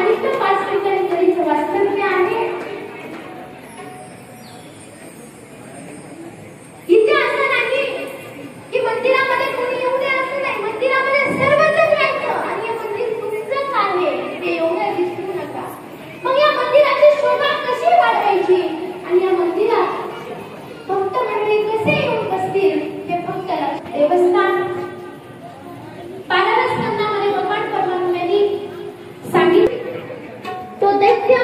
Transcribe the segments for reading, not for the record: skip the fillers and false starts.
सांगितलं 5 ठिकाणी कळीचं वास्तव्य आहे. इथे असं नाही की मंदिरामध्ये कोणी येऊ नये असं नाही. मंदिरामध्ये सर्वजण यायचं आणि हे मंदिर तुमचंच आहे ते एवढं विसरू नका. मग या मंदिराची शोभा कशी वाढवायची आणि या मंदिरात भक्त मंडळी कसे येऊन बसतील हे फक्त देवस्थान 12 स्कंदामध्ये भगवान परमात्म्यांनी सांगितले. तो दैत्य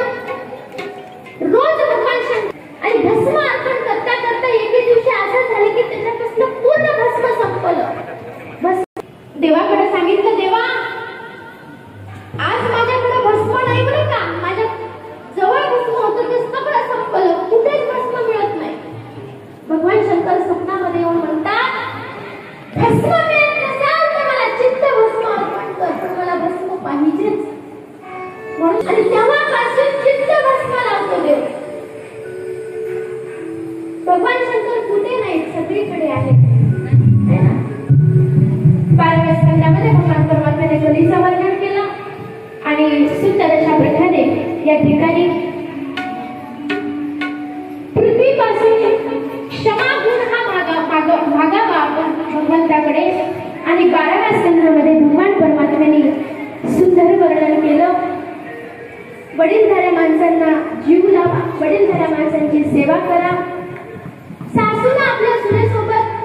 रोज भगवान शंकर आणि भस्म अर्पण करता करता एके दिवशी असं झाले की त्याच्यापासून पूर्ण भस्म संपलं. देवाकडे सांगितलं, देवा आज माझ्याकडे भस्म नाही बरं का, माझ्या जवळ भस्म होतं ते सगळं संपलं, कुठेच भस्म मिळत नाही. भगवान शंकर स्वप्नामध्ये येऊन म्हणतात, भस्म मिळत नसाल तर मला चित्त भस्म अर्पण कर, पण मला भस्म पाहिजेच. म्हणून आणि तेव्हापासून चित्त भस्म लावतो देव. भगवान शंकर कुठे नाहीत, सगळीकडे आहेत. 12व्या स्कंदामध्ये भगवान परमात्म्याने कलीचं वर्णन केलं आणि सुंदर अशा प्रकारे या ठिकाणी पृथ्वीपासून क्षमा गुण हा मागावा आपण भगवंताकडे. आणि 12व्या स्कंदामध्ये भगवान परमात्म्याने सुंदर वर्णन केलं. वडीलधाऱ्या माणसांना जीव लावा, वडीलधाऱ्या माणसांची सेवा करा. सासूला आपल्या सुनेसोबत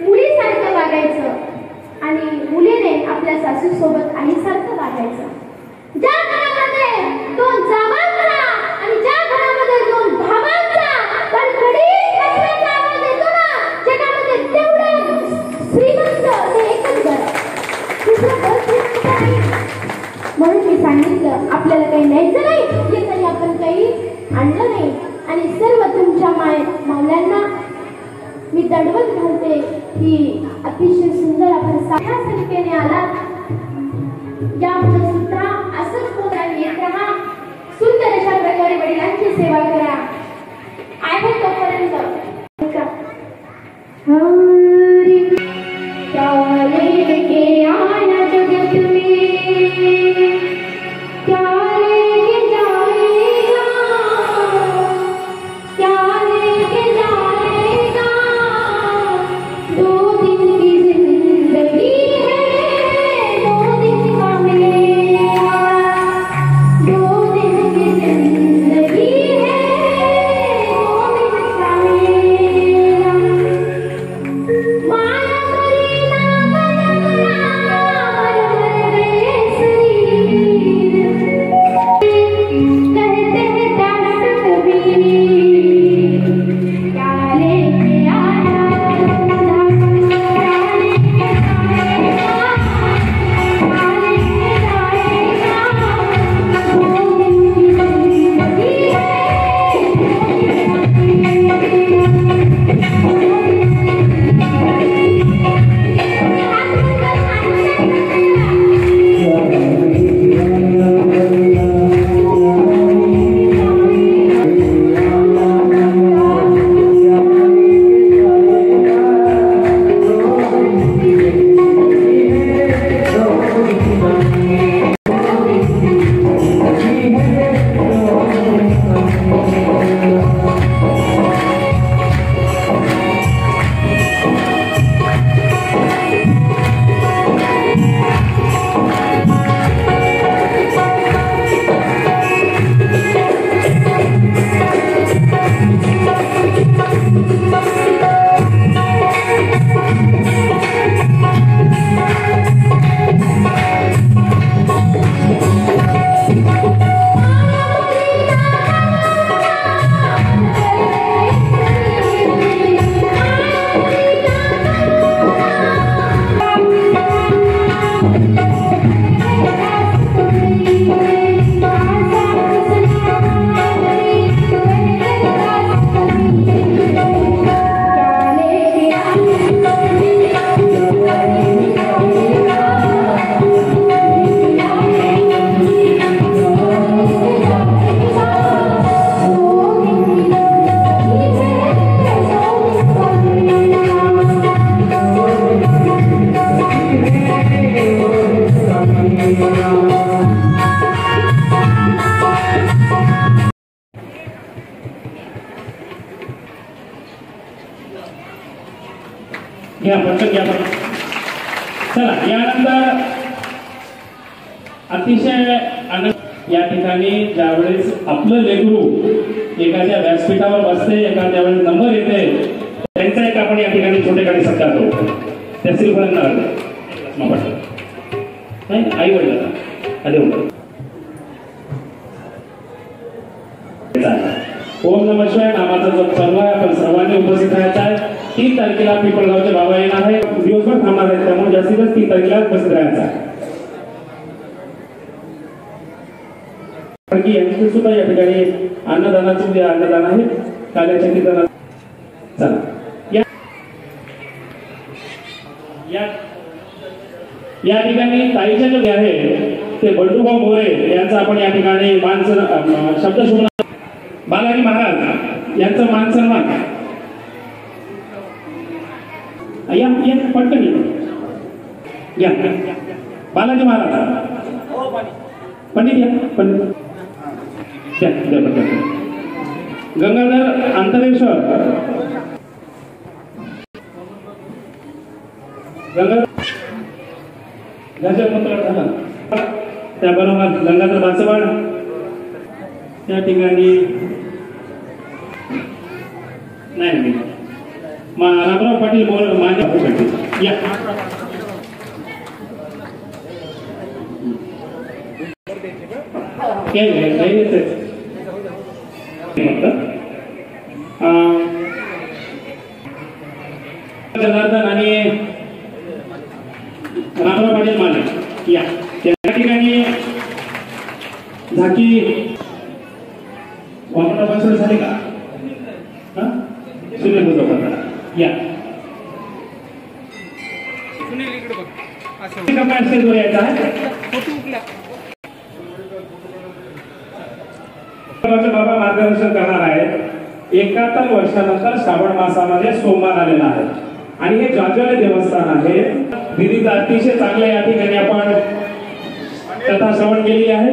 मुलीसारखं वागायचं आणि मुलीने आपल्या सासूसोबत आईसारखं वागायचं. ज्या घरामध्ये 2 जावांचा आणि ज्या घरामध्ये 2 भावांचा कडकडीत हसण्याचा आवाज येतो ना, जगामध्ये तेवढं श्रीमंत ते एकच घर, दुसरं घर श्रीमंत नाही. म्हणून मी सांगितलं, आपल्याला काही न्यायचं नाही, येताही आपण काही आणलं नाही. आणि सर्व तुमच्या मावल्यांना मी दंडवत घालते की अतिशय सुंदर आपण साध्या संख्येने आलात. यापुढे सुद्धा असंच प्रोग्राम येत राहा. सुंदर अशा प्रकारे वडिलांची सेवा करा. आहे तोपर्यंत Thank you. घ्या पटकन घ्या. चला यानंतर अतिशय आनंद या ठिकाणी ज्यावेळेस आपलं लेकरू एखाद्या व्यासपीठावर बसते, एखाद्या वेळेस नंबर येते, त्यांचा एक आपण या ठिकाणी छोटे गाडी सत्कार करू. त्या श्रीफळांना नाही आई वडिलांना आले होते. ओम नमः शिवाय नामाचा जप चालू आहे. आपण सर्वांनी उपस्थित राहायचं आहे. 3 तारखेला पिंपळगावचे बाबा येणार आहे, दिवसभर थांबणार आहेत, त्यामुळे जास्तीत जास्त 3 तारखेला उपस्थित राहायचं आहे. यांचे सुद्धा या ठिकाणी अन्नदानाचे उद्या अन्नदान आहे, काल्याच्या ठिकाणी. चला या ठिकाणी ताईच्या जे आहे ते बंडूभाऊ मोरे यांचा आपण या ठिकाणी शब्दशुभ बालाजी महाराज यांचं मान सन्मान या पटकन या बालाजी महाराज पंडित या पंडित गंगाधर अंतरेश्वर त्याबरोबर गंगाधर बासवाड त्या ठिकाणी नाही रामराव पाटील माझ्या या जनार्दन आणि रामराव पाटील माने या त्या ठिकाणी झाकी वापरा झाले का सुनील मुजोबा या स्टेजवर यायचा आहे. बाबा मार्गदर्शन करणार आहेत. 71 वर्षानंतर श्रावण मासामध्ये सोमवार आलेला आहे आणि हे जाज्वले देवस्थान आहे. विधीचा अतिशय चांगल्या या ठिकाणी आपण कथा श्रवण केली आहे.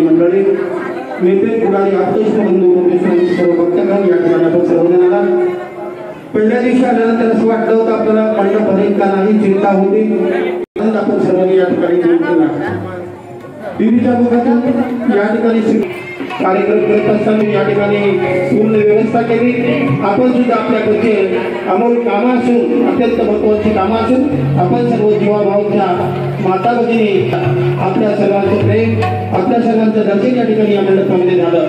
मंडळी नेते पुढारी आदेश बंधू सर्व भक्तगण या ठिकाणी आपण सर्वजण आला. पहिल्या दिवशी आल्यानंतर असं वाटलं होतं आपल्याला मंडप भरेल का नाही, चिंता होती. आपण सर्वांनी या ठिकाणी देवीच्या मुखातून या ठिकाणी कार्यक्रम करत असताना या ठिकाणी पूर्ण व्यवस्था केली. आपण सुद्धा आपल्याकडचे अमोल कामं असून अत्यंत महत्वाची कामं असून आपण सर्व जीवाभावाच्या माता भगिनी आपल्या सर्वांचं प्रेम, आपल्या सर्वांचं दर्शन या ठिकाणी या मंडपामध्ये झालं.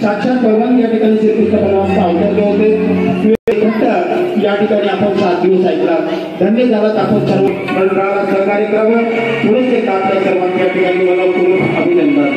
साक्षात भगवान या ठिकाणी श्रीकृष्ण परमात्मा अवतरले होते. या ठिकाणी आपण 7 दिवस ऐकला. धन्य झालात आपण सर्व मंडळाला सहकार्य करावं. पुढेच एक आपल्या सर्वांच्या ठिकाणी मला पूर्ण अभिनंदन.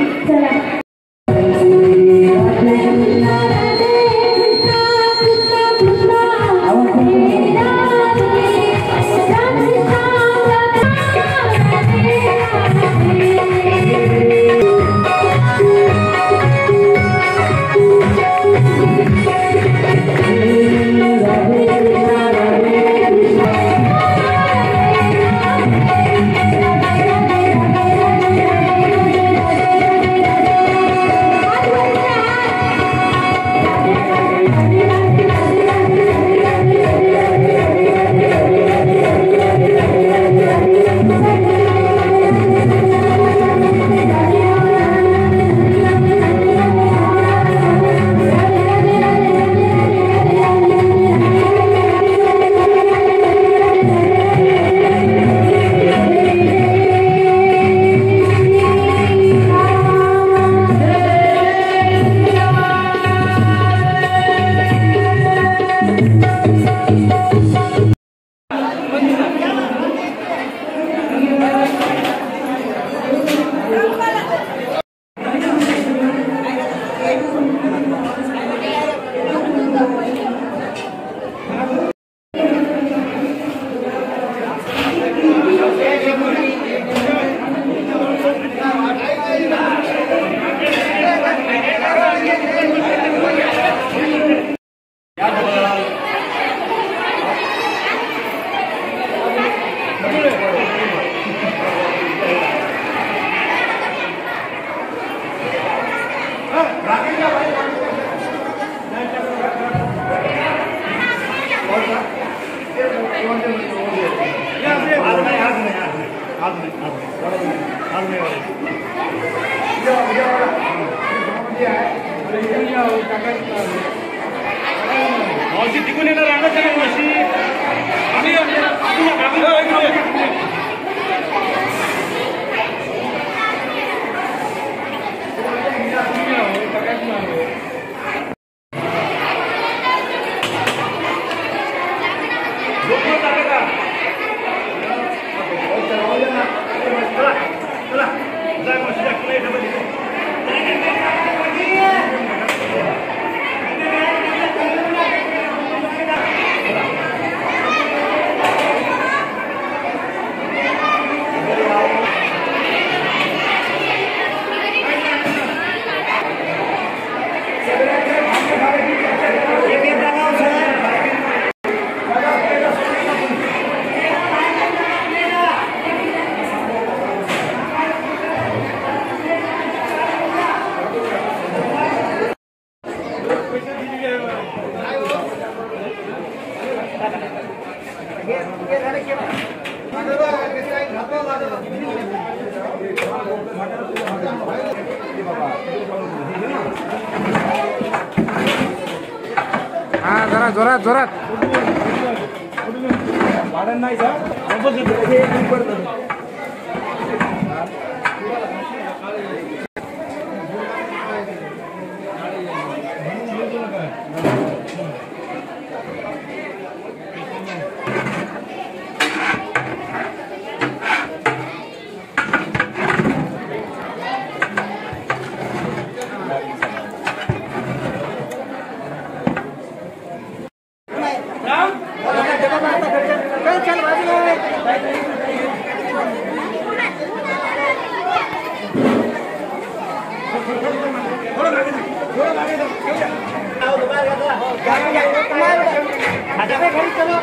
मावशी तिकून येणार रांगत आहे मावशी हाँ जरा जोरात जोरात नाही आता काय घरी चलो